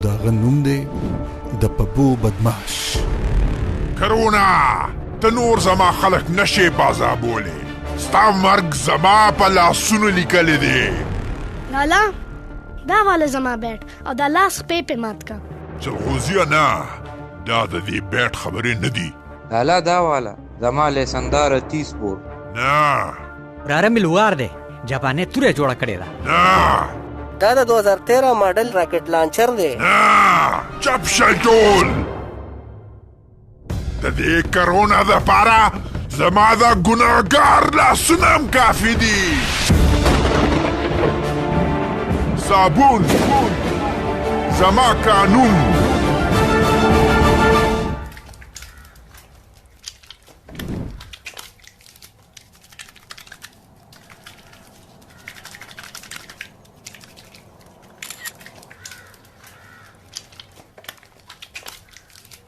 داغه نوم دی د پبو بدماش. کرونا ته نور زما خلک نشي بازابولی، ستا مرګ زما په لاسونو لیکلی دی. لالا دا والا زما بیټ او دا لاس خپې پې مات کا. چلغوزیه نه، دا د دې بیټ خبرې نه دي. لالا دا والا زما لیسندار 30 بور نه راره ملوار دی، جاپاني توره جوړه کړې ده. نه دا د 2013 ماډل راکټ لانچر دی. نه چپ شئ ټول. د دې کرونا دپاره زما د ګناهګار لاسونه هم کافي دي. صابون زما قانون.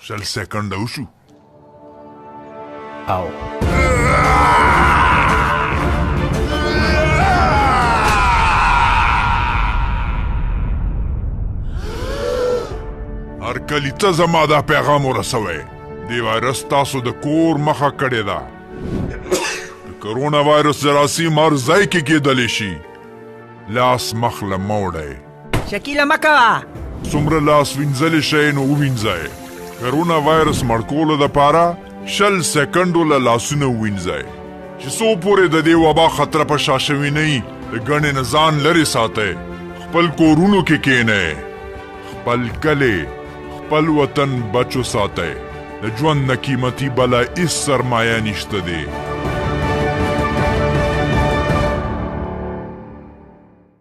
شل سکنډه وشو. او هر کلی ته زما دا پیغام ورسوئ، دې وایرس تاسو د کور مخه کړې ده. د کرونا وایرس جراثیم هر ځای کې کېدلی شي. لاس مخ له مه وړئ. شکیله مه کوه. څومره لاس وینځلی شئ نو ووینځئ. کرونا وایرس مړ کولو دپاره 60 سکنډو له لاسونه ووینځئ. چې څو پورې د دې وبا خطره په شا شوي نه وي، د ګڼې نه ځان لرې ساتئ. خپل کورونو کې کښېنئ. خپل کلی خپل وطن بچو ساتئ. د ژوند نه قیمتي بله هېڅ سرمایه نشته دی.